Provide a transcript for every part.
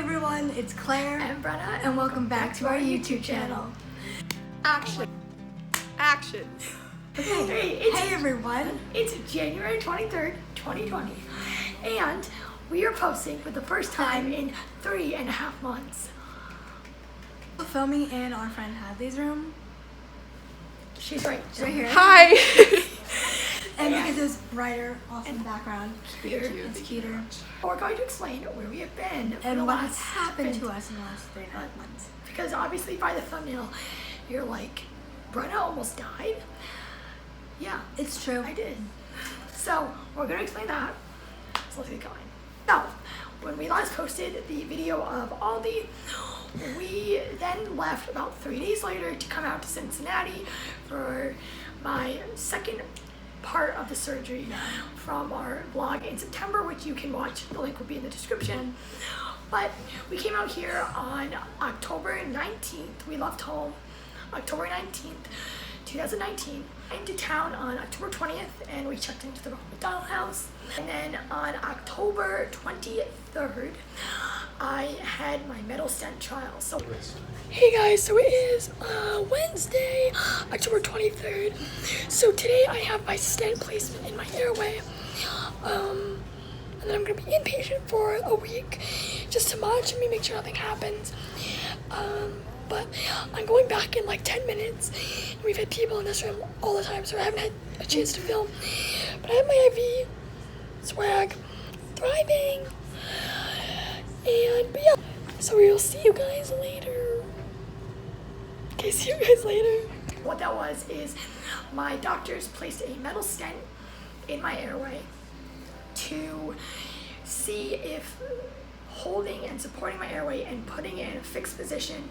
everyone, it's Claire and Brenna, and welcome back to our YouTube channel. Action. Okay, hey everyone. It's January 23rd, 2020, and we are posting for the first time in 3.5 months. We're filming in our friend Hadley's room. She's right here. Hi. And because it's brighter off in the background, it's cuter. We're going to explain where we have been And what has happened to us in the last 3.5 months. Because obviously by the thumbnail, you're like, Brenna almost died. Yeah, it's true. I did. So we're going to explain that. So let's get going. So when we last posted the video of Aldi, we then left about 3 days later to come out to Cincinnati for my second part of the surgery from our vlog in September, which you can watch. The link will be in the description. But we came out here on October 19th. We left home October 19th, 2019. Into town on October 20th, and we checked into the McDonald house. And then on October 23rd, I had my metal stent trial. So, hey guys, so it is Wednesday, October 23rd. So today I have my stent placement in my airway. And then I'm gonna be inpatient for a week just to monitor me, make sure nothing happens. But I'm going back in like 10 minutes. We've had people in this room all the time, so I haven't had a chance to film. But I have my IV, swag, thriving. But yeah, so we will see you guys later. Okay, see you guys later. What that was is my doctors placed a metal stent in my airway to see if holding and supporting my airway and putting it in a fixed position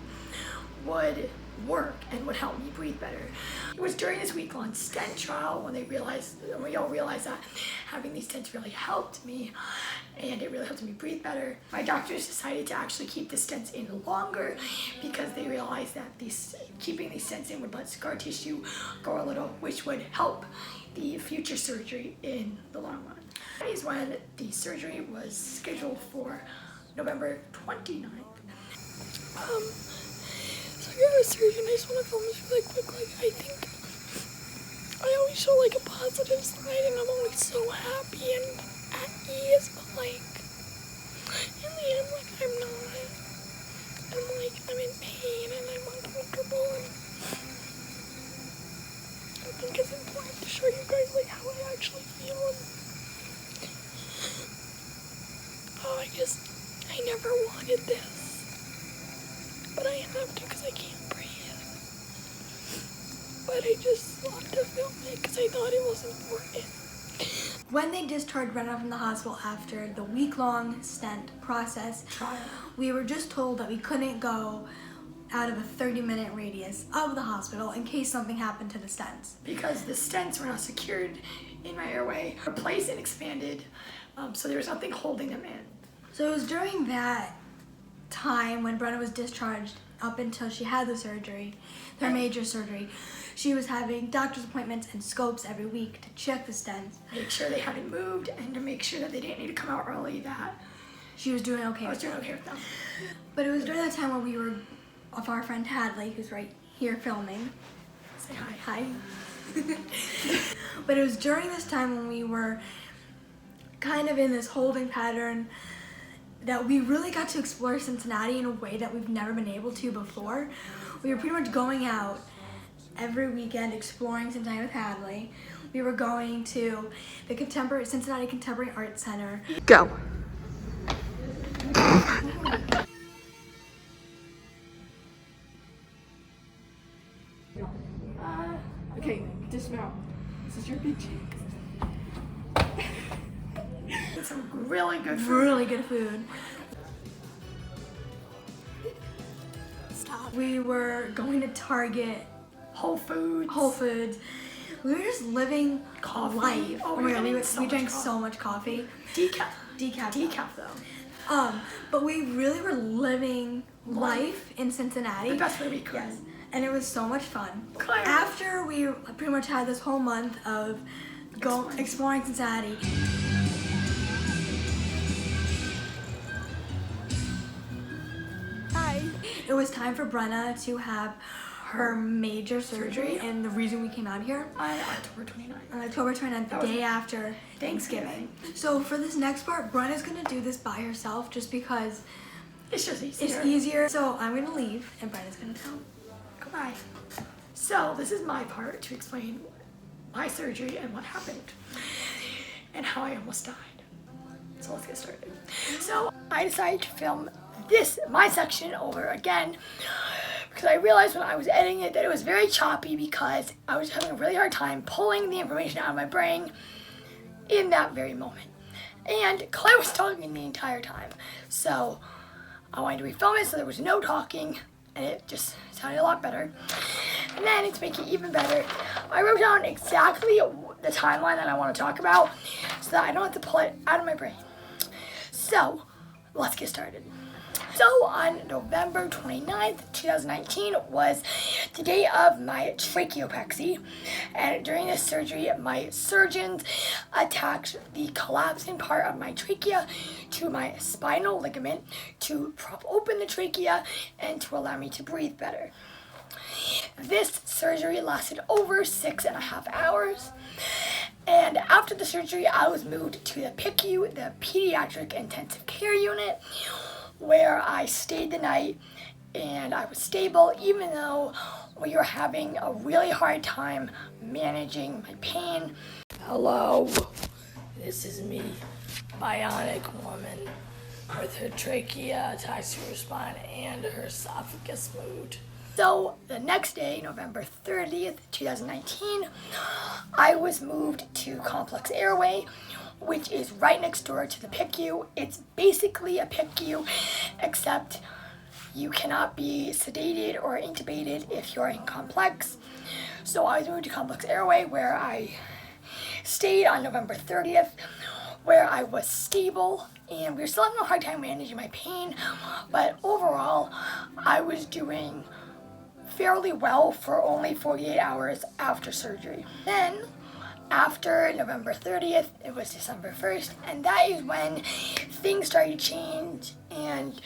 would work and would help me breathe better. It was during this week-long stent trial when we all realized that having these stents really helped me and it really helped me breathe better. My doctors decided to actually keep the stents in longer because they realized that keeping these stents in would let scar tissue grow a little, which would help the future surgery in the long run. That is when the surgery was scheduled for November 29th. So you're a surgeon, I just want to film this really quick. Like, I think I always show like a positive side and I'm always so happy and at ease, but like in the end, like I'm not. I'm in pain and I'm uncomfortable, and I think it's important to show you guys like how I actually feel. I never wanted this, but I have to because I can't breathe. But I just wanted to film it because I thought it was important. When they discharged Brenna from the hospital after the week-long stent process trial, we were just told that we couldn't go out of a 30-minute radius of the hospital in case something happened to the stents. Because the stents were not secured in my airway, replaced and expanded, so there was nothing holding them in. So it was during that time when Brenna was discharged up until she had the surgery, their major surgery. She was having doctor's appointments and scopes every week to check the stents, make sure they hadn't moved, and to make sure that they didn't need to come out early, that she was doing okay. I was doing okay with them. But it was during that time when we were with our friend Hadley, who's right here filming. Say hi. Hi. But it was during this time when we were kind of in this holding pattern that we really got to explore Cincinnati in a way that we've never been able to before. We were pretty much going out every weekend exploring Cincinnati with Hadley. We were going to the Cincinnati Contemporary Art Center. Go. Okay, dismount. This is your big cheeks. Some really good food. Stop. We were going to Target, Whole Foods. We were just living life. Oh my God, we drank so much coffee. Decaf though. But we really were living life in Cincinnati. The best way we could. Yes. And it was so much fun. Claire. After we pretty much had this whole month of exploring Cincinnati. It was time for Brenna to have her major surgery, and the reason we came out here on October 29th. On October 29th, the day after Thanksgiving. So for this next part, Brenna's gonna do this by herself just because it's just easier. It's easier. So I'm gonna leave, and Brenna's gonna come. Goodbye. So this is my part to explain my surgery and what happened and how I almost died. So let's get started. So I decided to film my section over again because I realized when I was editing it that it was very choppy because I was having a really hard time pulling the information out of my brain in that very moment. And Claire was talking the entire time. So I wanted to refilm it so there was no talking, and it just sounded a lot better. And then to make it even better, I wrote down exactly the timeline that I want to talk about so that I don't have to pull it out of my brain. So let's get started. So on November 29th, 2019 was the day of my tracheopexy, and during this surgery my surgeons attached the collapsing part of my trachea to my spinal ligament to prop open the trachea and to allow me to breathe better. This surgery lasted over 6.5 hours. And after the surgery, I was moved to the PICU, the Pediatric Intensive Care Unit, where I stayed the night and I was stable even though we were having a really hard time managing my pain. Hello, this is me, bionic woman with her trachea attached to her spine and her esophagus moved. So the next day, November 30th, 2019, I was moved to Complex Airway, which is right next door to the PICU. It's basically a PICU, except you cannot be sedated or intubated if you're in Complex. So I was moved to Complex Airway, where I stayed on November 30th, where I was stable, and we were still having a hard time managing my pain, but overall, I was doing fairly well for only 48 hours after surgery. Then, after November 30th, it was December 1st, and that is when things started to change, and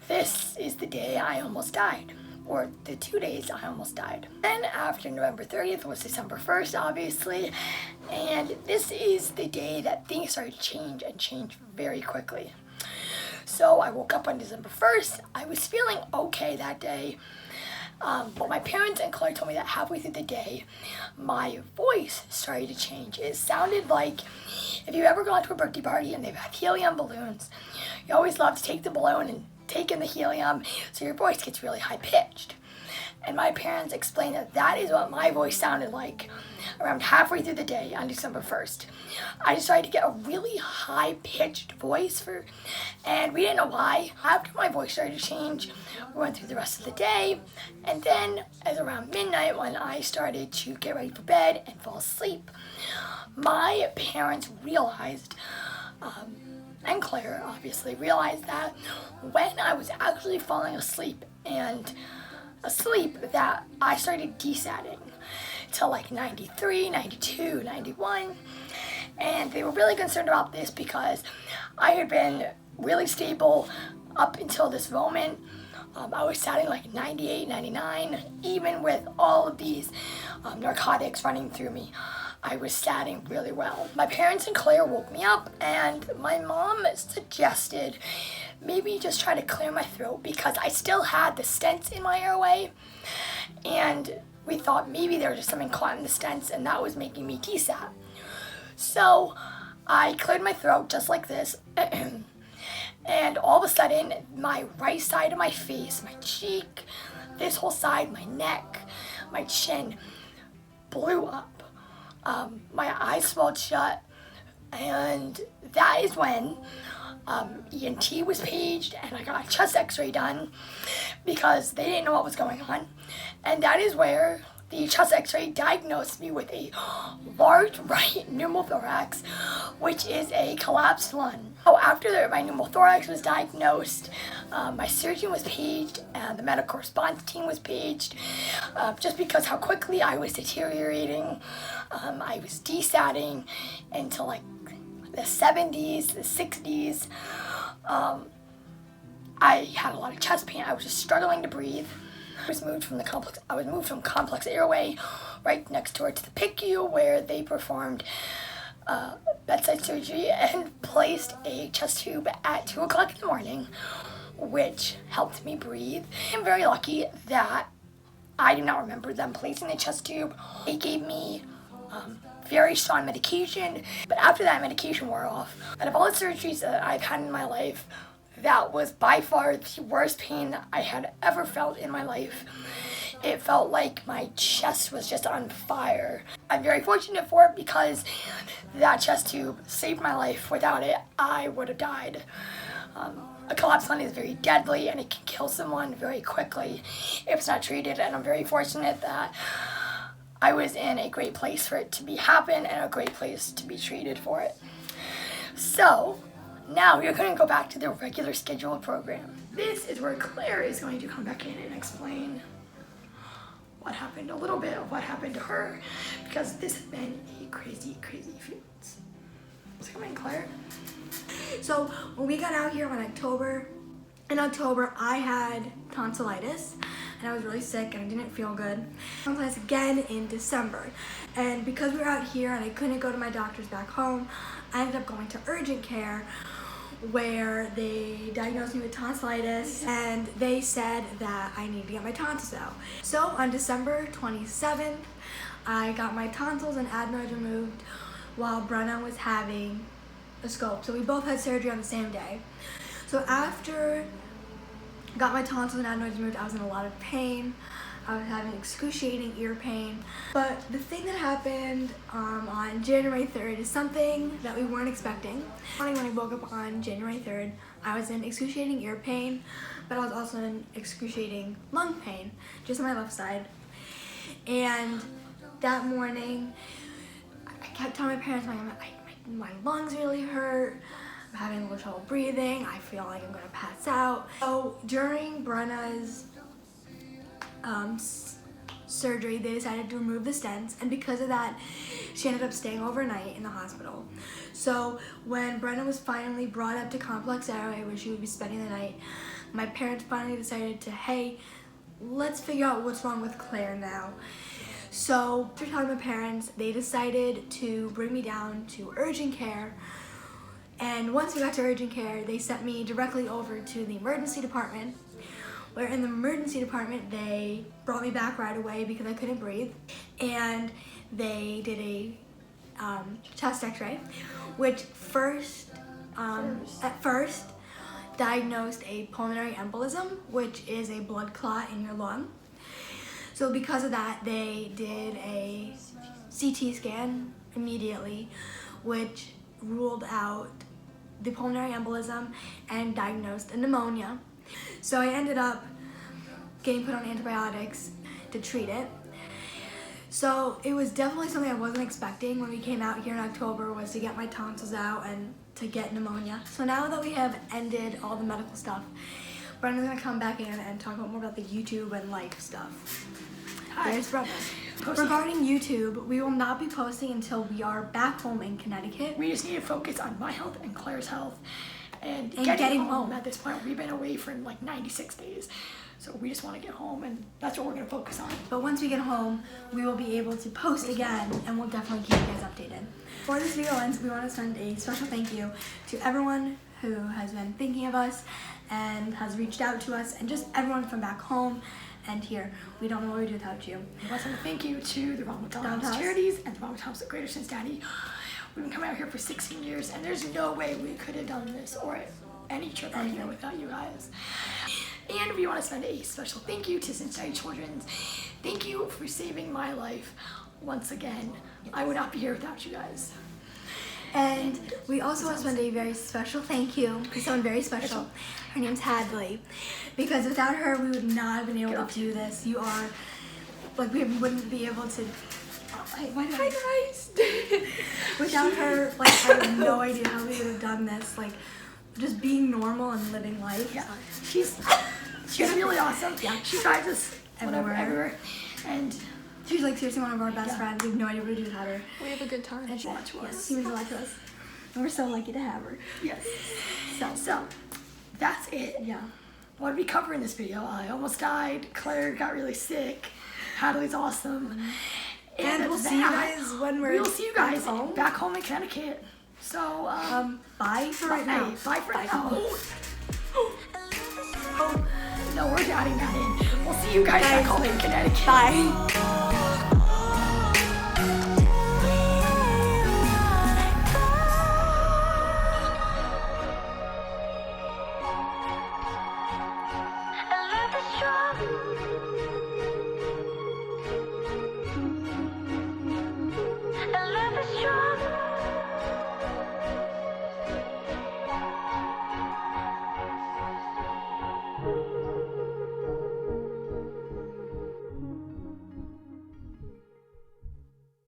this is the day I almost died, or the 2 days I almost died. Then after November 30th was December 1st, obviously, and this is the day that things started to change and change very quickly. So I woke up on December 1st, I was feeling okay that day, but my parents and Claire told me that halfway through the day, my voice started to change. It sounded like if you've ever gone to a birthday party and they've had helium balloons, you always love to take the balloon and take in the helium so your voice gets really high-pitched. And my parents explained that that is what my voice sounded like around halfway through the day on December 1st. I decided to get a really high-pitched voice and we didn't know why. After my voice started to change, we went through the rest of the day, and then as around midnight when I started to get ready for bed and fall asleep, my parents realized, and Claire obviously realized that when I was actually falling asleep that I started desatting to like 93, 92, 91, and they were really concerned about this because I had been really stable up until this moment. I was satting like 98, 99, even with all of these narcotics running through me. I was satting really well. My parents and Claire woke me up, and my mom suggested maybe just try to clear my throat because I still had the stents in my airway, and we thought maybe there was just something caught in the stents and that was making me desat. So I cleared my throat just like this, and all of a sudden my right side of my face, my cheek, this whole side, my neck, my chin blew up. My eyes swelled shut, and that is when ENT was paged and I got a chest x-ray done because they didn't know what was going on, and that is where the chest x-ray diagnosed me with a large right pneumothorax, which is a collapsed lung. So after my pneumothorax was diagnosed, my surgeon was paged and the medical response team was paged, just because how quickly I was deteriorating. I was desatting into like the 70s, the 60s. I had a lot of chest pain. I was just struggling to breathe. I was moved from complex airway right next door to the PICU, where they performed bedside surgery and placed a chest tube at 2 o'clock in the morning, which helped me breathe. I'm very lucky that I do not remember them placing the chest tube. They gave me very strong medication, but after that medication wore off, out of all the surgeries that I've had in my life, that was by far the worst pain I had ever felt in my life. It felt like my chest was just on fire. I'm very fortunate for it because that chest tube saved my life. Without it, I would have died. A collapsed lung is very deadly and it can kill someone very quickly if it's not treated, and I'm very fortunate that I was in a great place for it to happen and a great place to be treated for it. So, now we're going to go back to the regular scheduled program. This is where Claire is going to come back in and explain what happened, a little bit of what happened to her, because this has been a crazy, crazy few months. So come in, Claire. So when we got out here in October, I had tonsillitis and I was really sick and I didn't feel good. Tonsillitis again in December. And because we were out here and I couldn't go to my doctors back home, I ended up going to urgent care, where they diagnosed me with tonsillitis and they said that I need to get my tonsils out. So on December 27th, I got my tonsils and adenoids removed while Brenna was having a scope. So we both had surgery on the same day. So after I got my tonsils and adenoids removed, I was in a lot of pain. I was having excruciating ear pain. But the thing that happened on January 3rd is something that we weren't expecting. When I woke up on January 3rd, I was in excruciating ear pain, but I was also in excruciating lung pain, just on my left side. And that morning, I kept telling my parents, my lungs really hurt. I'm having a little trouble breathing. I feel like I'm gonna pass out. So during Brenna's surgery, they decided to remove the stents, and because of that, she ended up staying overnight in the hospital. So when Brenna was finally brought up to complex airway, where she would be spending the night, my parents finally decided to, hey, let's figure out what's wrong with Claire now. So after telling my parents, they decided to bring me down to urgent care. And once we got to urgent care, they sent me directly over to the emergency department, where in the emergency department, they brought me back right away because I couldn't breathe. And they did a chest x-ray, which at first diagnosed a pulmonary embolism, which is a blood clot in your lung. So because of that, they did a CT scan immediately, which ruled out the pulmonary embolism and diagnosed a pneumonia. So I ended up getting put on antibiotics to treat it. So it was definitely something I wasn't expecting when we came out here in October, was to get my tonsils out and to get pneumonia. So now that we have ended all the medical stuff, Brenna's gonna come back in and talk more about the YouTube and life stuff. Hi. There's Brenna. Regarding YouTube, we will not be posting until we are back home in Connecticut. We just need to focus on my health and Claire's health and getting home. At this point, we've been away for like 96 days. So we just want to get home, and that's what we're going to focus on. But once we get home, we will be able to post again, and we'll definitely keep you guys updated. Before this video ends, we want to send a special thank you to everyone who has been thinking of us and has reached out to us, and just everyone from back home and here. We don't know what we do without you. We want to send a thank you to the Ronald McDonald's Charities and the Ronald House of Greater Cincinnati. We've been coming out here for 16 years, and there's no way we could have done this or any trip out here without you guys. And we want to send a special thank you to Cincinnati Children's. Thank you for saving my life once again. I would not be here without you guys. And we also want to send a very special thank you to someone very special. Her name's Hadley. Because without her, we would not have been able to do this. You are, like, we wouldn't be able to. Hi guys! Without her, like, I have no idea how we would have done this. Like, just being normal and living life. Yeah, she's really awesome. Yeah, she drives us everywhere. And she's like seriously one of our best friends. We have no idea what to do without her. We have a good time. And she means a lot to us. And we're so lucky to have her. Yes. So that's it. Yeah. what did we cover in this video? I almost died. Claire got really sick. Hadley's awesome. And we'll see you guys when we'll see you guys back home in Connecticut. So, bye for right now. Bye for now. No, we're adding that in. We'll see you guys back home in Connecticut. Bye. I love the strong.